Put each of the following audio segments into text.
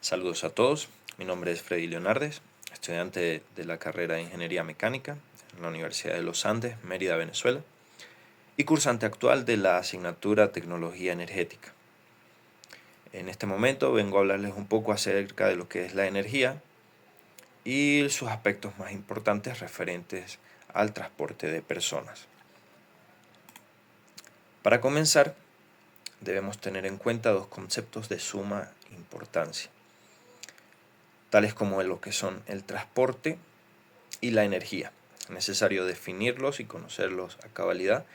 Saludos a todos, mi nombre es Freddy Leonardes, estudiante de la carrera de Ingeniería Mecánica en la Universidad de los Andes, Mérida, Venezuela, y cursante actual de la asignatura Tecnología Energética. En este momento vengo a hablarles un poco acerca de lo que es la energía y sus aspectos más importantes referentes al transporte de personas. Para comenzar, debemos tener en cuenta dos conceptos de suma importancia, tales como lo que son el transporte y la energía. Es necesario definirlos y conocerlos a cabalidad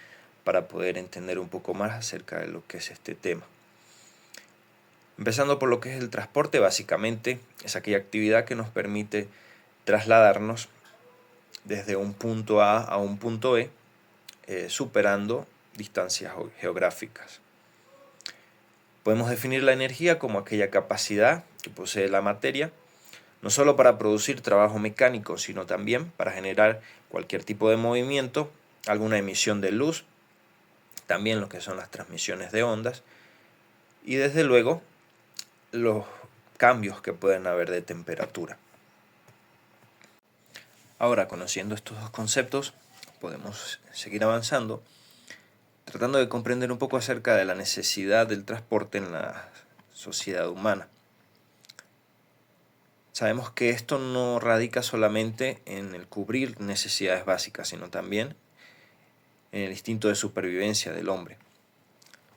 para poder entender un poco más acerca de lo que es este tema. Empezando por lo que es el transporte, básicamente es aquella actividad que nos permite trasladarnos desde un punto A un punto B, superando distancias geográficas. Podemos definir la energía como aquella capacidad que posee la materia, no solo para producir trabajo mecánico, sino también para generar cualquier tipo de movimiento, alguna emisión de luz, también lo que son las transmisiones de ondas, y desde luego los cambios que pueden haber de temperatura. Ahora, conociendo estos dos conceptos, podemos seguir avanzando, tratando de comprender un poco acerca de la necesidad del transporte en la sociedad humana. Sabemos que esto no radica solamente en el cubrir necesidades básicas, sino también en el instinto de supervivencia del hombre.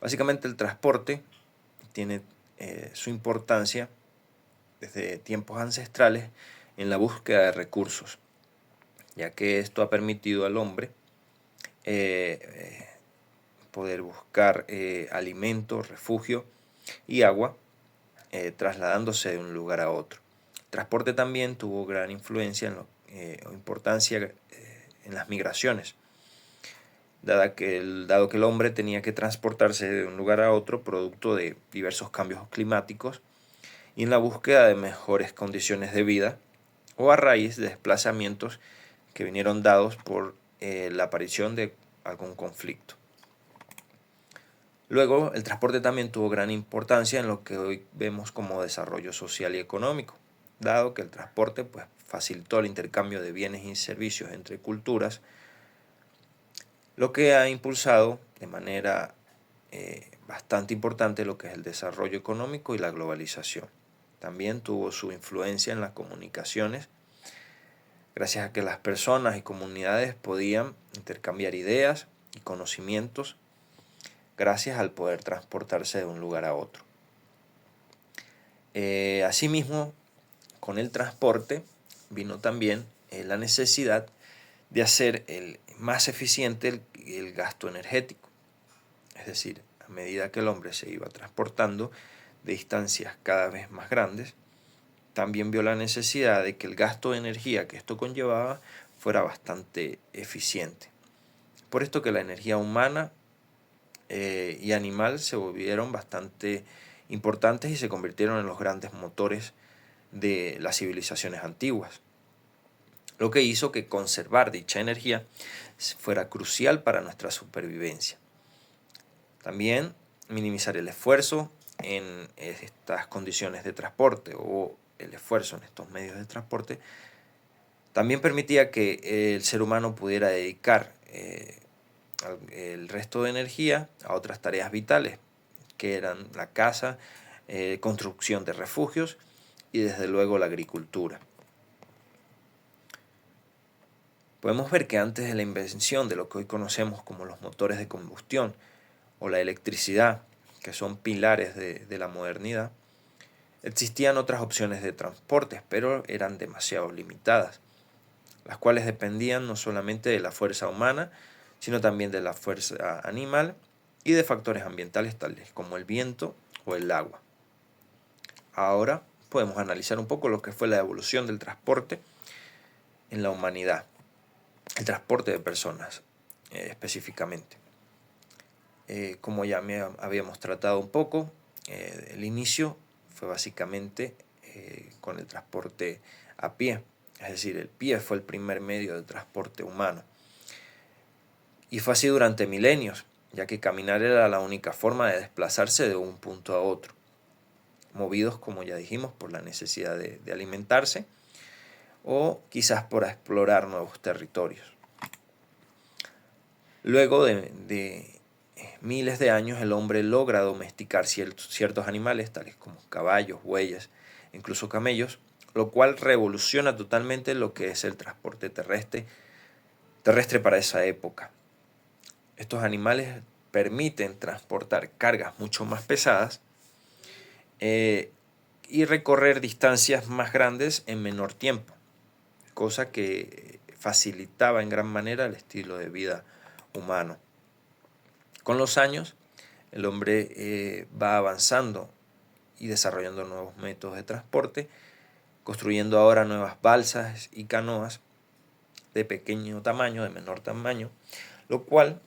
Básicamente el transporte tiene su importancia desde tiempos ancestrales en la búsqueda de recursos, ya que esto ha permitido al hombre poder buscar alimento, refugio y agua, trasladándose de un lugar a otro. El transporte también tuvo gran influencia o importancia en las migraciones, dado que el hombre tenía que transportarse de un lugar a otro producto de diversos cambios climáticos y en la búsqueda de mejores condiciones de vida o a raíz de desplazamientos que vinieron dados por la aparición de algún conflicto. Luego, el transporte también tuvo gran importancia en lo que hoy vemos como desarrollo social y económico, dado que el transporte facilitó el intercambio de bienes y servicios entre culturas, lo que ha impulsado de manera bastante importante lo que es el desarrollo económico y la globalización. También tuvo su influencia en las comunicaciones, gracias a que las personas y comunidades podían intercambiar ideas y conocimientos gracias al poder transportarse de un lugar a otro. Asimismo, con el transporte vino también la necesidad de hacer más eficiente el gasto energético. Es decir, a medida que el hombre se iba transportando de distancias cada vez más grandes, también vio la necesidad de que el gasto de energía que esto conllevaba fuera bastante eficiente. Por esto que la energía humana y animal se volvieron bastante importantes y se convirtieron en los grandes motores de las civilizaciones antiguas, lo que hizo que conservar dicha energía fuera crucial para nuestra supervivencia. También minimizar el esfuerzo en estas condiciones de transporte o el esfuerzo en estos medios de transporte también permitía que el ser humano pudiera dedicar el resto de energía a otras tareas vitales, que eran la caza, construcción de refugios y desde luego la agricultura. Podemos ver que antes de la invención de lo que hoy conocemos como los motores de combustión o la electricidad, que son pilares de la modernidad, existían otras opciones de transportes, pero eran demasiado limitadas, las cuales dependían no solamente de la fuerza humana, sino también de la fuerza animal y de factores ambientales tales como el viento o el agua. Ahora podemos analizar un poco lo que fue la evolución del transporte en la humanidad, el transporte de personas específicamente. Como ya habíamos tratado un poco, el inicio fue básicamente con el transporte a pie, es decir, el pie fue el primer medio de transporte humano. Y fue así durante milenios, ya que caminar era la única forma de desplazarse de un punto a otro. movidos, como ya dijimos, por la necesidad de alimentarse o quizás por explorar nuevos territorios. Luego de miles de años, el hombre logra domesticar ciertos animales, tales como caballos, bueyes, incluso camellos, lo cual revoluciona totalmente lo que es el transporte terrestre para esa época. Estos animales permiten transportar cargas mucho más pesadas y recorrer distancias más grandes en menor tiempo, cosa que facilitaba en gran manera el estilo de vida humano. Con los años, el hombre va avanzando y desarrollando nuevos métodos de transporte, construyendo ahora nuevas balsas y canoas de pequeño tamaño, de menor tamaño, lo cual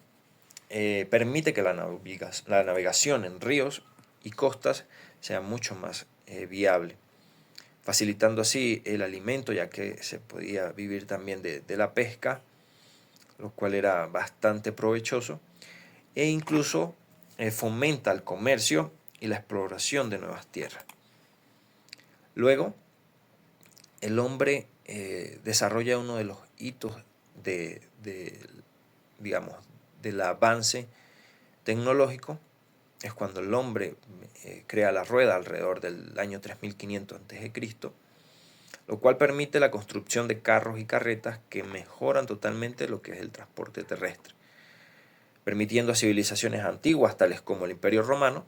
permite que la navegación en ríos y costas sea mucho más viable, facilitando así el alimento, ya que se podía vivir también de la pesca, lo cual era bastante provechoso, e incluso fomenta el comercio y la exploración de nuevas tierras. Luego, el hombre desarrolla uno de los hitos digamos, del avance tecnológico. Es cuando el hombre crea la rueda alrededor del año 3500 a.C., lo cual permite la construcción de carros y carretas que mejoran totalmente lo que es el transporte terrestre, permitiendo a civilizaciones antiguas, tales como el Imperio Romano,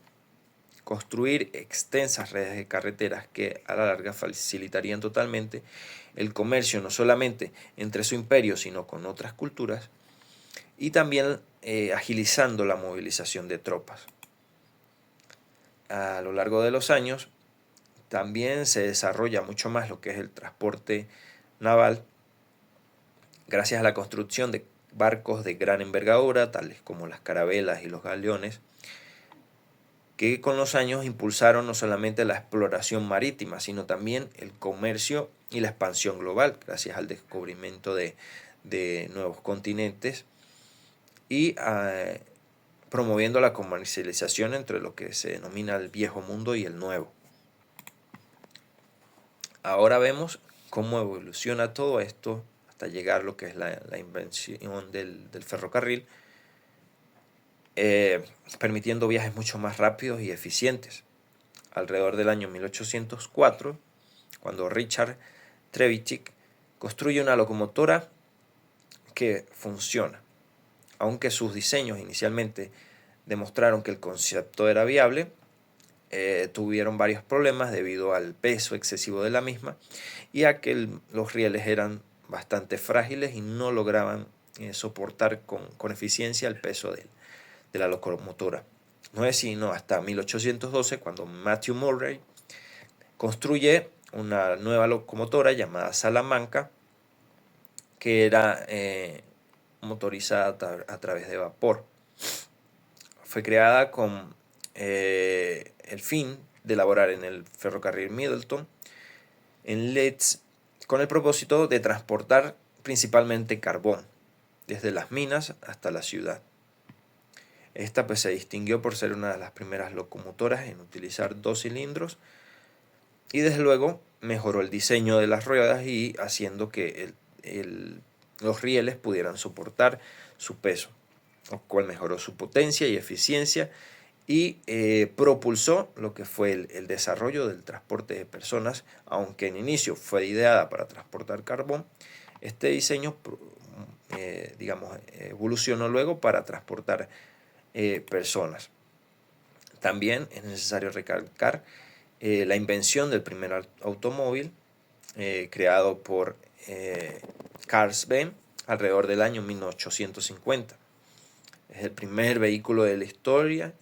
construir extensas redes de carreteras que a la larga facilitarían totalmente el comercio, no solamente entre su imperio, sino con otras culturas, y también agilizando la movilización de tropas. A lo largo de los años, también se desarrolla mucho más lo que es el transporte naval, gracias a la construcción de barcos de gran envergadura, tales como las carabelas y los galeones, que con los años impulsaron no solamente la exploración marítima, sino también el comercio y la expansión global, gracias al descubrimiento de nuevos continentes y promoviendo la comercialización entre lo que se denomina el viejo mundo y el nuevo. Ahora vemos cómo evoluciona todo esto hasta llegar a lo que es la invención del ferrocarril, permitiendo viajes mucho más rápidos y eficientes. Alrededor del año 1804, cuando Richard Trevithick construye una locomotora que funciona. Aunque sus diseños inicialmente demostraron que el concepto era viable, tuvieron varios problemas debido al peso excesivo de la misma y a que los rieles eran bastante frágiles y no lograban soportar con eficiencia el peso de la locomotora. No es sino hasta 1812 cuando Matthew Murray construye una nueva locomotora llamada Salamanca, que era motorizada a través de vapor. Fue creada con el fin de elaborar en el ferrocarril Middleton, en Leeds, con el propósito de transportar principalmente carbón, desde las minas hasta la ciudad. Esta pues se distinguió por ser una de las primeras locomotoras en utilizar 2 cilindros y desde luego mejoró el diseño de las ruedas y haciendo que los rieles pudieran soportar su peso, lo cual mejoró su potencia y eficiencia y propulsó lo que fue el desarrollo del transporte de personas. Aunque en inicio fue ideada para transportar carbón, este diseño evolucionó luego para transportar personas. También es necesario recalcar la invención del primer automóvil creado por Carl Benz alrededor del año 1850. Es el primer vehículo de la historia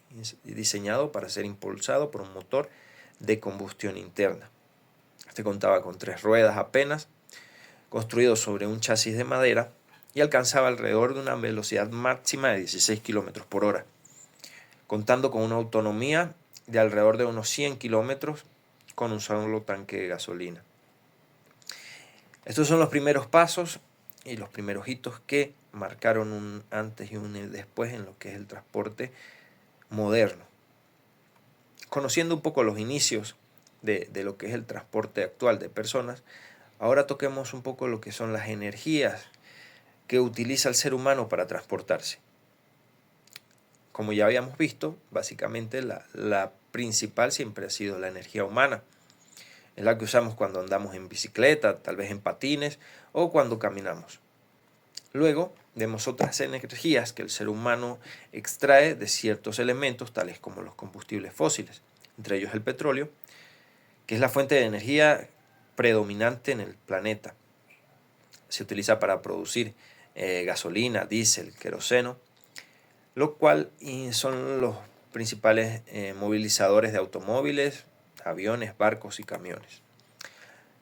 diseñado para ser impulsado por un motor de combustión interna. Este contaba con 3 ruedas apenas, construido sobre un chasis de madera y alcanzaba alrededor de una velocidad máxima de 16 km por hora, contando con una autonomía de alrededor de unos 100 kilómetros con un solo tanque de gasolina. Estos son los primeros pasos y los primeros hitos que marcaron un antes y un después en lo que es el transporte moderno. Conociendo un poco los inicios de lo que es el transporte actual de personas, ahora toquemos un poco lo que son las energías que utiliza el ser humano para transportarse. Como ya habíamos visto, básicamente la principal siempre ha sido la energía humana. Es la que usamos cuando andamos en bicicleta, tal vez en patines o cuando caminamos. Luego vemos otras energías que el ser humano extrae de ciertos elementos, tales como los combustibles fósiles, entre ellos el petróleo, que es la fuente de energía predominante en el planeta. Se utiliza para producir gasolina, diésel, queroseno, lo cual son los principales movilizadores de automóviles, aviones, barcos y camiones.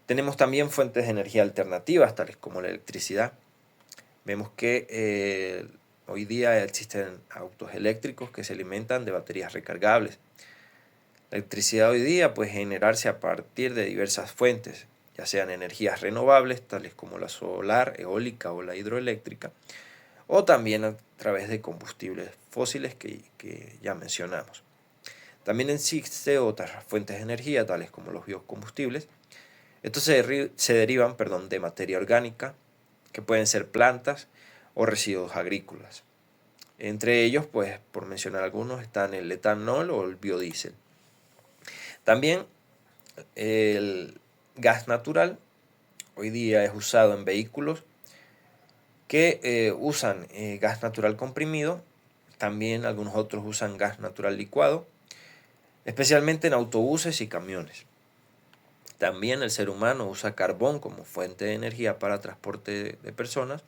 Tenemos también fuentes de energía alternativas, tales como la electricidad. Vemos que hoy día existen autos eléctricos que se alimentan de baterías recargables. La electricidad hoy día puede generarse a partir de diversas fuentes, ya sean energías renovables, tales como la solar, eólica o la hidroeléctrica, o también a través de combustibles fósiles que ya mencionamos. También existen otras fuentes de energía, tales como los biocombustibles. Estos se derivan de materia orgánica, que pueden ser plantas o residuos agrícolas. Entre ellos, pues, por mencionar algunos, están el etanol o el biodiesel. También el gas natural hoy día es usado en vehículos que usan gas natural comprimido. También algunos otros usan gas natural licuado, especialmente en autobuses y camiones. También el ser humano usa carbón como fuente de energía para transporte de personas,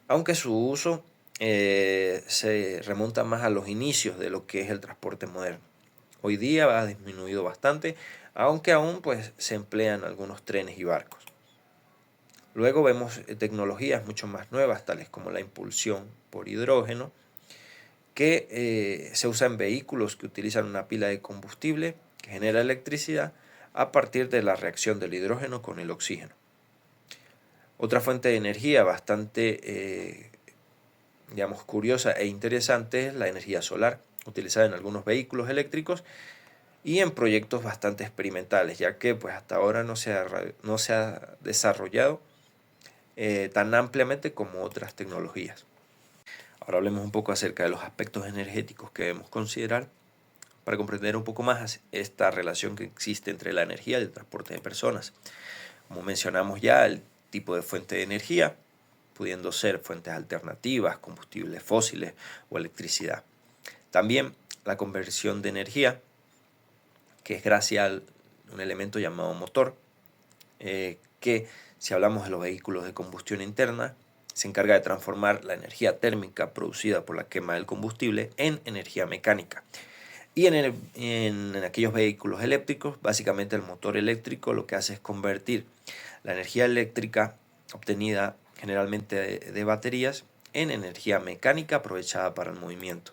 aunque su uso se remonta más a los inicios de lo que es el transporte moderno. Hoy día ha disminuido bastante, aunque aún pues, se emplean algunos trenes y barcos. Luego vemos tecnologías mucho más nuevas, tales como la impulsión por hidrógeno, que se usa en vehículos que utilizan una pila de combustible que genera electricidad a partir de la reacción del hidrógeno con el oxígeno. Otra fuente de energía bastante curiosa e interesante es la energía solar, utilizada en algunos vehículos eléctricos y en proyectos bastante experimentales, ya que pues, hasta ahora no se ha desarrollado tan ampliamente como otras tecnologías. Ahora hablemos un poco acerca de los aspectos energéticos que debemos considerar para comprender un poco más esta relación que existe entre la energía y el transporte de personas. Como mencionamos ya, el tipo de fuente de energía, pudiendo ser fuentes alternativas, combustibles fósiles o electricidad. También la conversión de energía, que es gracias a un elemento llamado motor, que si hablamos de los vehículos de combustión interna, se encarga de transformar la energía térmica producida por la quema del combustible en energía mecánica. Y en aquellos vehículos eléctricos, básicamente el motor eléctrico lo que hace es convertir la energía eléctrica obtenida generalmente de baterías en energía mecánica aprovechada para el movimiento.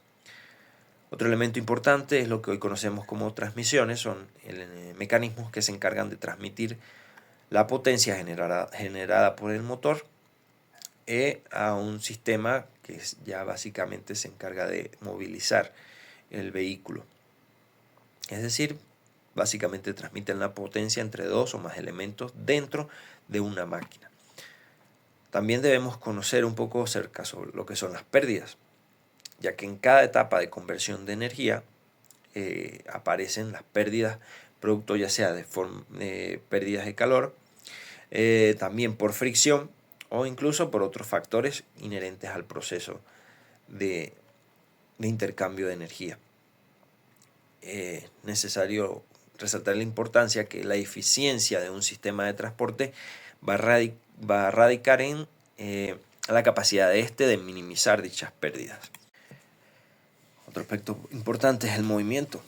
Otro elemento importante es lo que hoy conocemos como transmisiones, son mecanismos que se encargan de transmitir la potencia generada por el motor a un sistema que ya básicamente se encarga de movilizar el vehículo. Es decir, básicamente transmiten la potencia entre dos o más elementos dentro de una máquina. También debemos conocer un poco acerca sobre lo que son las pérdidas, ya que en cada etapa de conversión de energía aparecen las pérdidas, producto ya sea de pérdidas de calor, también por fricción o incluso por otros factores inherentes al proceso de intercambio de energía. Es necesario resaltar la importancia que la eficiencia de un sistema de transporte va a radicar en la capacidad de de minimizar dichas pérdidas. Otro aspecto importante es el movimiento,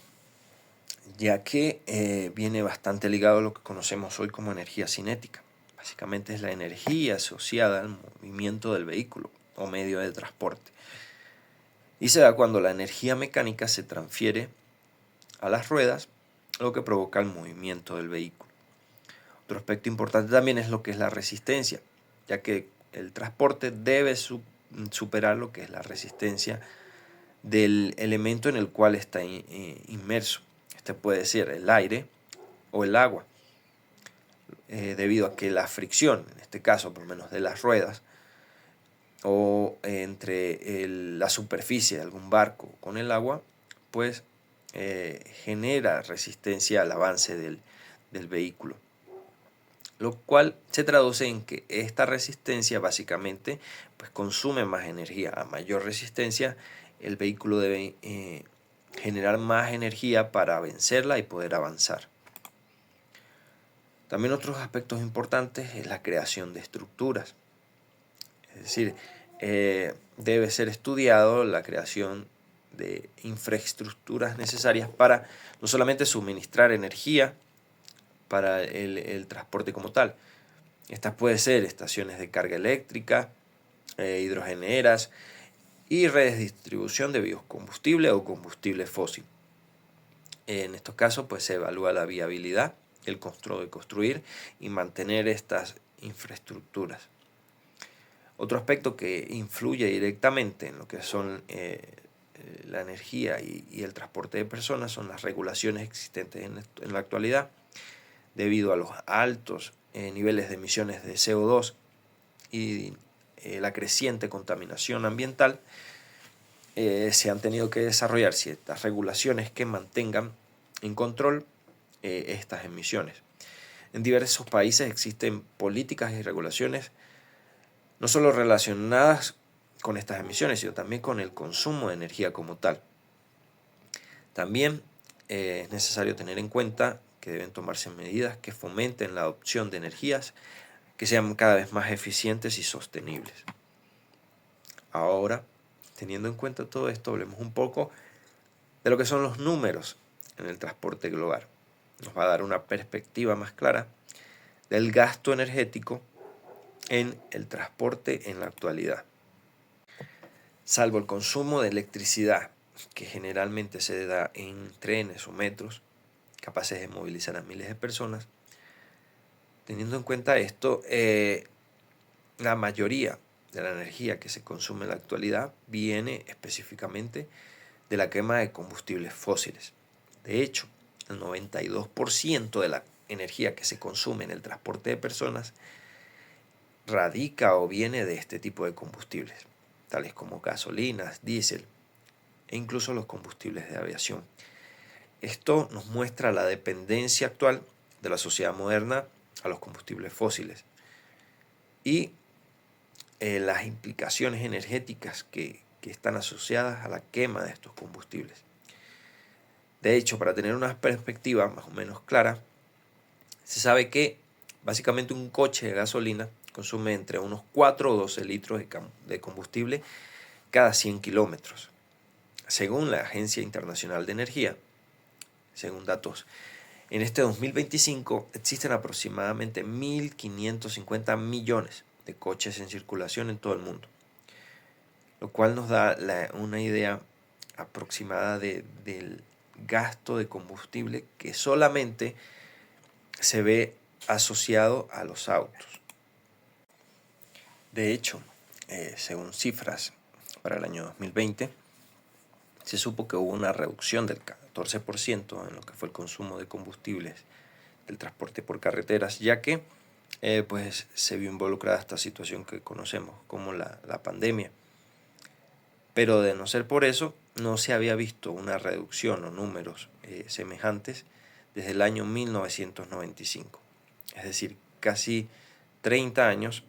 ya que viene bastante ligado a lo que conocemos hoy como energía cinética. Básicamente es la energía asociada al movimiento del vehículo o medio de transporte. Y se da cuando la energía mecánica se transfiere a las ruedas, lo que provoca el movimiento del vehículo. Otro aspecto importante también es lo que es la resistencia, ya que el transporte debe superar lo que es la resistencia del elemento en el cual está inmerso. Este puede ser el aire, o el agua, debido a que la fricción, en este caso por lo menos de las ruedas, o entre la superficie de algún barco con el agua, pues genera resistencia al avance del vehículo, lo cual se traduce en que esta resistencia básicamente pues consume más energía. A mayor resistencia, el vehículo debe generar más energía para vencerla y poder avanzar. También otros aspectos importantes es la creación de estructuras. Es decir, debe ser estudiado la creación de infraestructuras necesarias para no solamente suministrar energía para el transporte como tal. Estas pueden ser estaciones de carga eléctrica, hidrogeneras y redes de distribución de biocombustible o combustible fósil. En estos casos pues, se evalúa la viabilidad, el costo de construir y mantener estas infraestructuras. Otro aspecto que influye directamente en lo que son la energía y el transporte de personas son las regulaciones existentes en la actualidad, debido a los altos niveles de emisiones de CO2 y la creciente contaminación ambiental. Se han tenido que desarrollar ciertas regulaciones que mantengan en control estas emisiones. En diversos países existen políticas y regulaciones no solo relacionadas con estas emisiones, sino también con el consumo de energía como tal. También es necesario tener en cuenta que deben tomarse medidas que fomenten la adopción de energías que sean cada vez más eficientes y sostenibles. Ahora, teniendo en cuenta todo esto, hablemos un poco de lo que son los números en el transporte global. Nos va a dar una perspectiva más clara del gasto energético en el transporte en la actualidad. Salvo el consumo de electricidad, que generalmente se da en trenes o metros, capaces de movilizar a miles de personas, teniendo en cuenta esto, la mayoría de la energía que se consume en la actualidad viene específicamente de la quema de combustibles fósiles. De hecho, el 92% de la energía que se consume en el transporte de personas radica o viene de este tipo de combustibles, tales como gasolinas, diésel e incluso los combustibles de aviación. Esto nos muestra la dependencia actual de la sociedad moderna a los combustibles fósiles y las implicaciones energéticas que están asociadas a la quema de estos combustibles. De hecho, para tener una perspectiva más o menos clara, se sabe que básicamente un coche de gasolina consume entre unos 4 o 12 litros de combustible cada 100 kilómetros. Según la Agencia Internacional de Energía, según datos, en este 2025 existen aproximadamente 1.550 millones de coches en circulación en todo el mundo, lo cual nos da una idea aproximada del gasto de combustible que solamente se ve asociado a los autos. De hecho, según cifras para el año 2020, se supo que hubo una reducción del 14% en lo que fue el consumo de combustibles del transporte por carreteras, ya que pues se vio involucrada esta situación que conocemos como la pandemia. Pero de no ser por eso, no se había visto una reducción o números semejantes desde el año 1995. Es decir, casi 30 años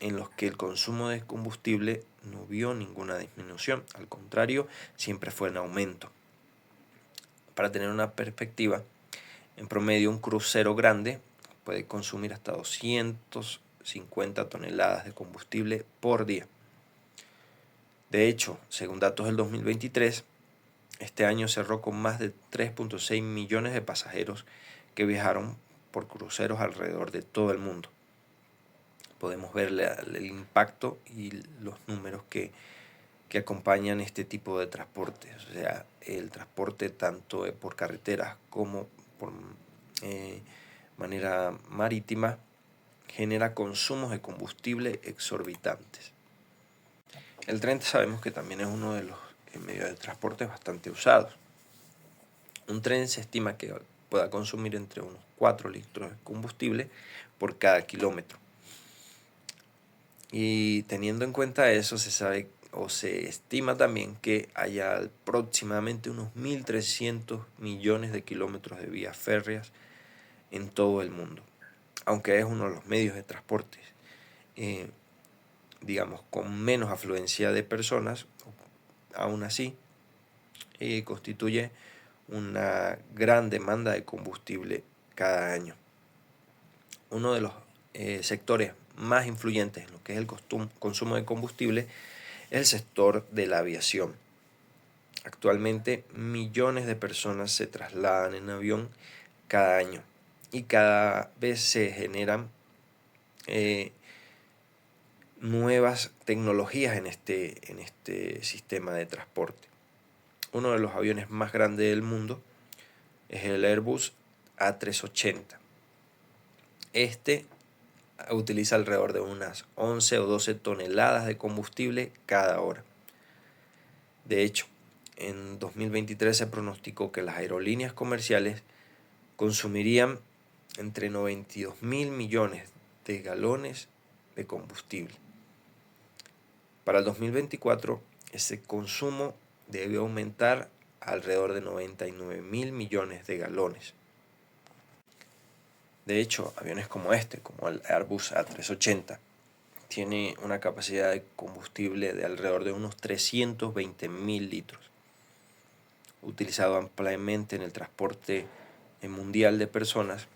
en los que el consumo de combustible no vio ninguna disminución, al contrario, siempre fue en aumento. Para tener una perspectiva, en promedio un crucero grande puede consumir hasta 250 toneladas de combustible por día. De hecho, según datos del 2023, este año cerró con más de 3.6 millones de pasajeros que viajaron por cruceros alrededor de todo el mundo. Podemos ver el impacto y los números que acompañan este tipo de transporte. O sea, el transporte tanto por carreteras como por manera marítima genera consumos de combustible exorbitantes. El tren sabemos que también es uno de los medios de transporte bastante usados. Un tren se estima que pueda consumir entre unos 4 litros de combustible por cada kilómetro. Y teniendo en cuenta eso, se sabe o se estima también que haya aproximadamente unos 1.300 millones de kilómetros de vías férreas en todo el mundo, aunque es uno de los medios de transporte, digamos, con menos afluencia de personas. Aún así, constituye una gran demanda de combustible cada año. Uno de los sectores más influyentes en lo que es el consumo de combustible es el sector de la aviación. Actualmente millones de personas se trasladan en avión cada año y cada vez se generan nuevas tecnologías en este sistema de transporte. Uno de los aviones más grandes del mundo es el Airbus A380. Este utiliza alrededor de unas 11 o 12 toneladas de combustible cada hora. De hecho, en 2023 se pronosticó que las aerolíneas comerciales consumirían entre 92.000 millones de galones de combustible. Para el 2024, ese consumo debe aumentar a alrededor de 99.000 millones de galones. De hecho, aviones como como el Airbus A380, tiene una capacidad de combustible de alrededor de unos 320.000 litros, utilizado ampliamente en el transporte mundial de personas,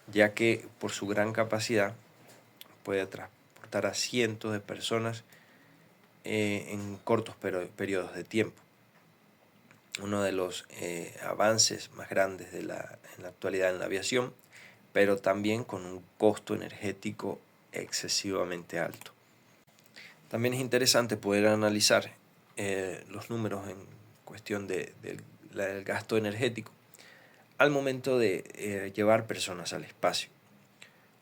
ya que por su gran capacidad puede transportar a cientos de personas en cortos periodos de tiempo. Uno de los avances más grandes en la actualidad en la aviación, pero también con un costo energético excesivamente alto. También es interesante poder analizar los números en cuestión del gasto energético al momento de llevar personas al espacio.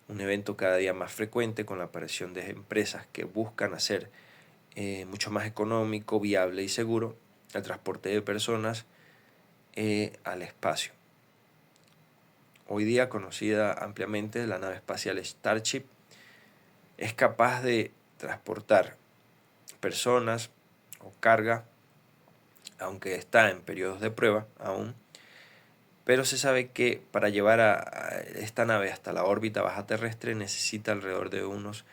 Un evento cada día más frecuente con la aparición de empresas que buscan hacer mucho más económico, viable y seguro el transporte de personas al espacio. Hoy día conocida ampliamente, la nave espacial Starship es capaz de transportar personas o carga, aunque está en periodos de prueba aún, pero se sabe que para llevar a esta nave hasta la órbita baja terrestre necesita alrededor de unos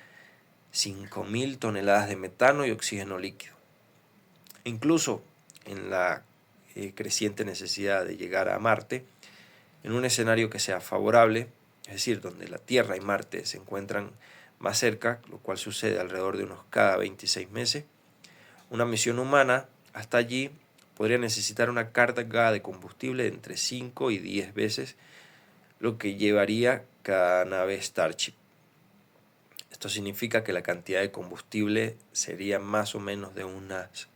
5.000 toneladas de metano y oxígeno líquido. Incluso en la creciente necesidad de llegar a Marte, en un escenario que sea favorable, es decir, donde la Tierra y Marte se encuentran más cerca, lo cual sucede alrededor de unos cada 26 meses, una misión humana hasta allí podría necesitar una carga de combustible de entre 5 y 10 veces lo que llevaría cada nave Starship. Esto significa que la cantidad de combustible sería más o menos de unas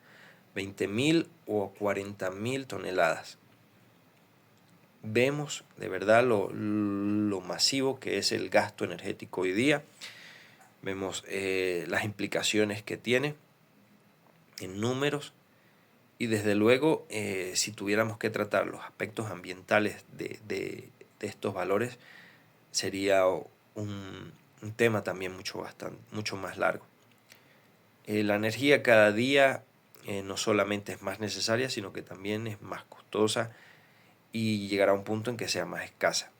20.000 o 40.000 toneladas. Vemos de verdad lo masivo que es el gasto energético hoy día. Vemos las implicaciones que tiene en números y desde luego si tuviéramos que tratar los aspectos ambientales de estos valores sería un tema también mucho más largo. La energía cada día no solamente es más necesaria, sino que también es más costosa y llegará a un punto en que sea más escasa,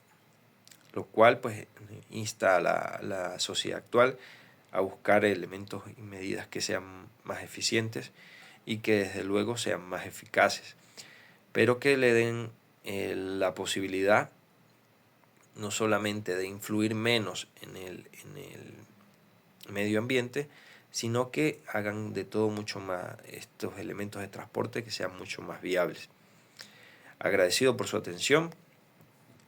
lo cual pues insta a la sociedad actual a buscar elementos y medidas que sean más eficientes y que desde luego sean más eficaces, pero que le den la posibilidad no solamente de influir menos en el medio ambiente, sino que hagan de todo mucho más estos elementos de transporte que sean mucho más viables. Agradecido por su atención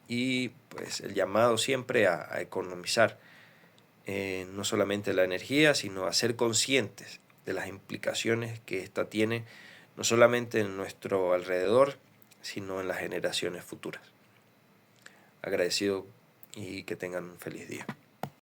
y pues el llamado siempre a economizar no solamente la energía, sino a ser conscientes de las implicaciones que ésta tiene no solamente en nuestro alrededor, sino en las generaciones futuras. Agradecido y que tengan un feliz día.